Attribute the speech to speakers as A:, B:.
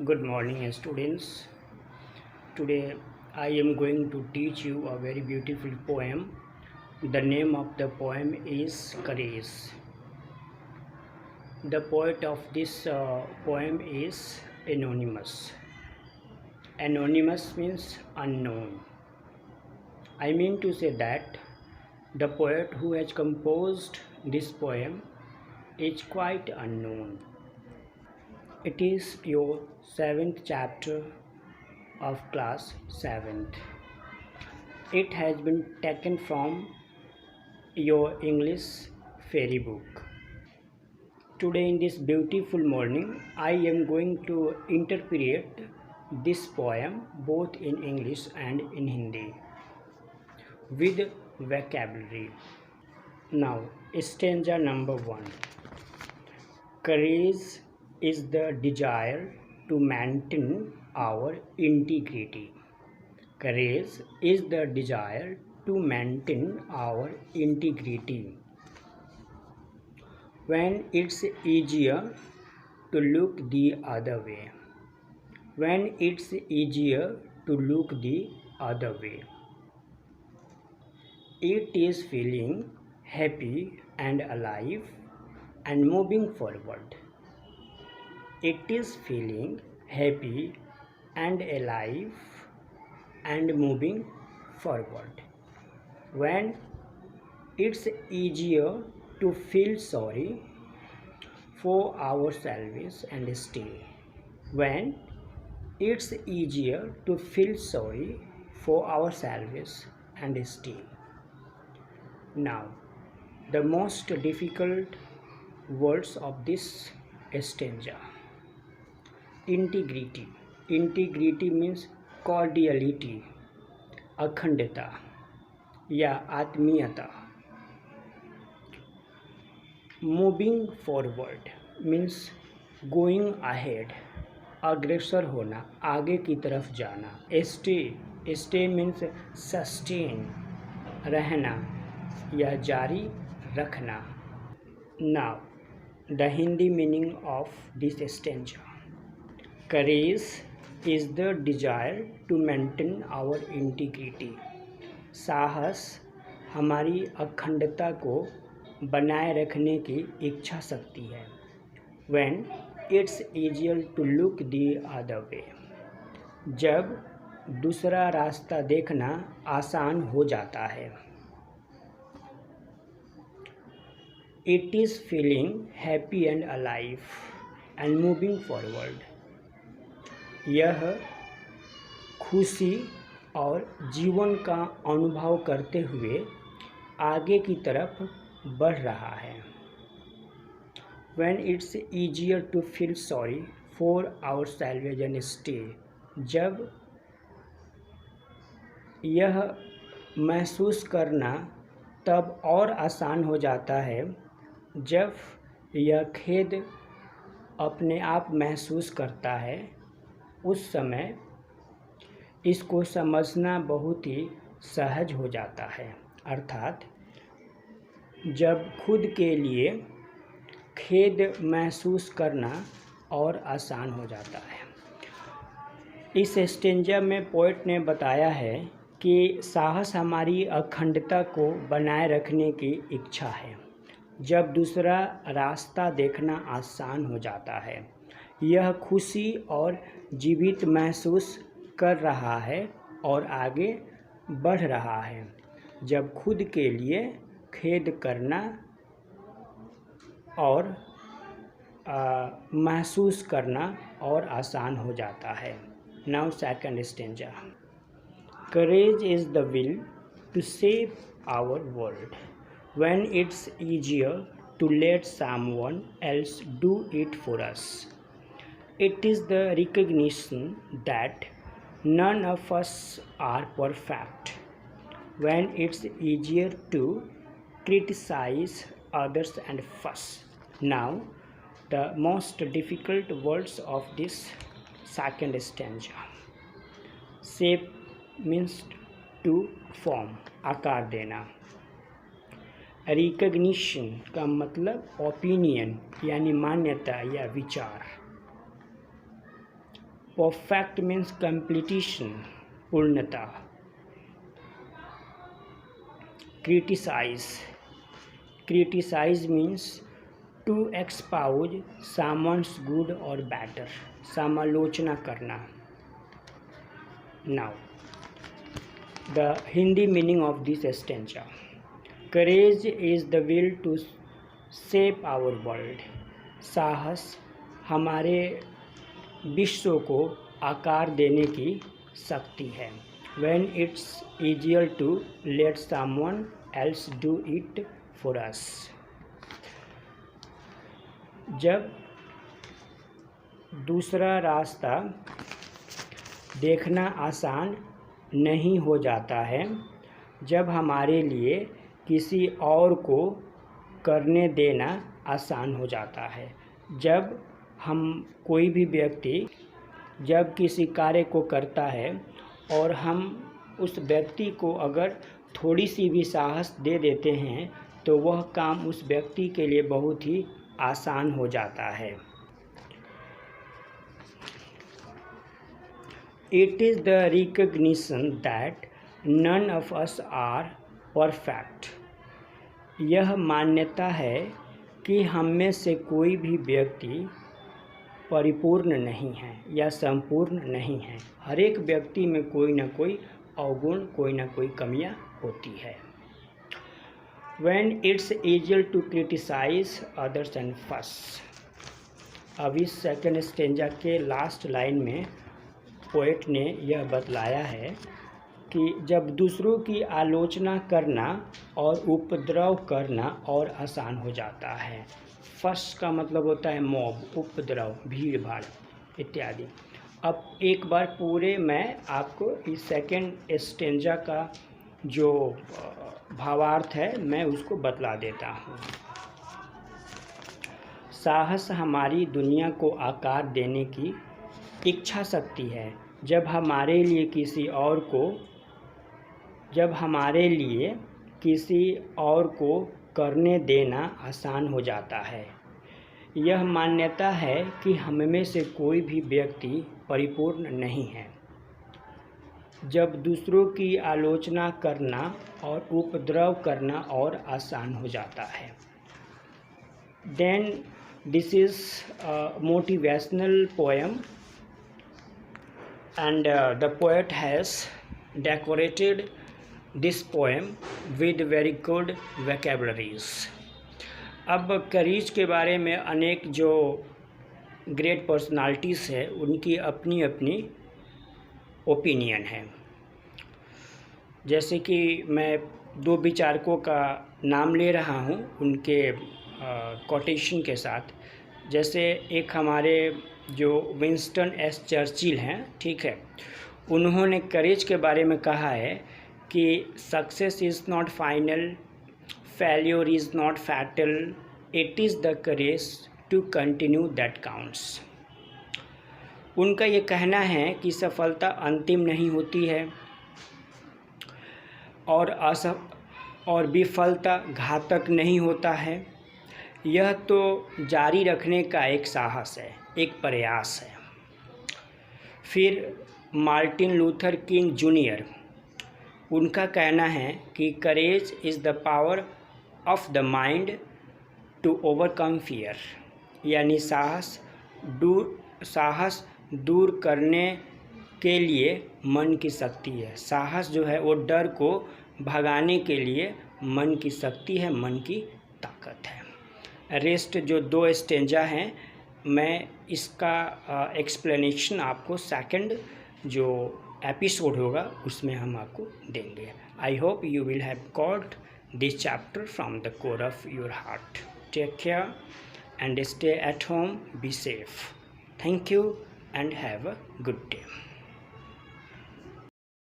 A: Good morning, students. Today I am going to teach you a very beautiful poem. The name of the poem is Courage. The poet of this poem is Anonymous. Anonymous means unknown. I mean to say that the poet who has composed this poem is quite unknown. It is your seventh chapter of class 7th. It has been taken from your English fairy book. Today, in this beautiful morning, I am going to interpret this poem both in English and in Hindi with vocabulary. Now, stanza number 1. Courage is the desire to maintain our integrity. Courage is the desire to maintain our integrity. When it's easier to look the other way. When it's easier to look the other way. It is feeling happy and alive and moving forward. It is feeling happy and alive and moving forward. When it's easier to feel sorry for ourselves and stay. When it's easier to feel sorry for ourselves and stay. Now, the most difficult words of this stanza. Integrity. Integrity means cordiality, अखंडता या आत्मीयता. Moving forward means going ahead, अग्रसर होना, आगे की तरफ जाना. Stay means sustain, रहना या जारी रखना. Now the Hindi meaning of this stanza. Courage is the desire to maintain our integrity. साहस हमारी अखंडता को बनाए रखने की इच्छा शक्ति है. When it's easier to look the other way. जब दूसरा रास्ता देखना आसान हो जाता है. It is feeling happy and alive and moving forward. यह खुशी और जीवन का अनुभव करते हुए आगे की तरफ बढ़ रहा है. When it's easier to feel sorry for ourselves and stay. जब यह महसूस करना तब और आसान हो जाता है जब यह खेद अपने आप महसूस करता है. उस समय इसको समझना बहुत ही सहज हो जाता है. अर्थात जब खुद के लिए खेद महसूस करना और आसान हो जाता है. इस स्टेंजा में पोएट ने बताया है कि साहस हमारी अखंडता को बनाए रखने की इच्छा है. जब दूसरा रास्ता देखना आसान हो जाता है. यह खुशी और जीवित महसूस कर रहा है और आगे बढ़ रहा है. जब खुद के लिए खेद करना और महसूस करना और आसान हो जाता है. Now second stanza. Courage is the will to save our world. When it's easier to let someone else do it for us. It is the recognition that none of us are perfect. When it's easier to criticize others and fuss. Now, the most difficult words of this second stanza. Shape means to form, आकार देना. Recognition का मतलब opinion यानी मान्यता या विचार. Perfect means completion, पूर्णता। Criticise means to expose someone's good और बैटर, समालोचना करना। Now the Hindi meaning of this stanza. Courage is the will to shape our world. साहस हमारे विश्व को आकार देने की शक्ति है। When it's easier to let someone else do it for us। जब दूसरा रास्ता देखना आसान नहीं हो जाता है, जब हमारे लिए किसी और को करने देना आसान हो जाता है। जब हम कोई भी व्यक्ति जब किसी कार्य को करता है और हम उस व्यक्ति को अगर थोड़ी सी भी साहस दे देते हैं तो वह काम उस व्यक्ति के लिए बहुत ही आसान हो जाता है। It is the recognition that none of us are perfect. यह मान्यता है कि हम में से कोई भी व्यक्ति परिपूर्ण नहीं है या संपूर्ण नहीं है। हर एक व्यक्ति में कोई ना कोई अवगुण, कोई ना कोई कमियां होती है। When it's easier to criticize others and fuss। अब इस सेकेंड स्टेंजा के लास्ट लाइन में पोएट ने यह बतलाया है कि जब दूसरों की आलोचना करना और उपद्रव करना और आसान हो जाता है। फस का मतलब होता है मॉब, उपद्रव, भीड़ भाड़ इत्यादि। अब एक बार पूरे मैं आपको इस सेकेंड स्टेंजा का जो भावार्थ है मैं उसको बतला देता हूँ। साहस हमारी दुनिया को आकार देने की इच्छा शक्ति है। जब हमारे लिए किसी और को करने देना आसान हो जाता है। यह मान्यता है कि हम में से कोई भी व्यक्ति परिपूर्ण नहीं है। जब दूसरों की आलोचना करना और उपद्रव करना और आसान हो जाता है। Then this is motivational poem and the poet has decorated this poem with very good vocabularies। अब करेज के बारे में अनेक जो ग्रेट पर्सनालिटीज़ है उनकी अपनी अपनी ओपिनियन है। जैसे कि मैं दो विचारकों का नाम ले रहा हूँ उनके कोटेशन के साथ। जैसे एक हमारे जो विंस्टन एस चर्चिल हैं, ठीक है, उन्होंने करेज के बारे में कहा है कि success is not final, failure is not fatal, it is the courage to continue that counts. उनका ये कहना है कि सफलता अंतिम नहीं होती है और विफलता घातक नहीं होता है। यह तो जारी रखने का एक साहस है, एक प्रयास है। फिर मार्टिन लूथर किंग जूनियर, उनका कहना है कि courage is the power of the mind to overcome fear, यानी साहस दूर करने के लिए मन की शक्ति है। साहस जो है वो डर को भगाने के लिए मन की शक्ति है, मन की ताकत है। रेस्ट जो दो स्टेंजा हैं मैं इसका एक्सप्लेनेशन आपको सेकंड जो एपिसोड होगा उसमें हम आपको देंगे। I hope you will have got this chapter from the core of your heart. Take care and stay at home, be safe. Thank you and have a good day.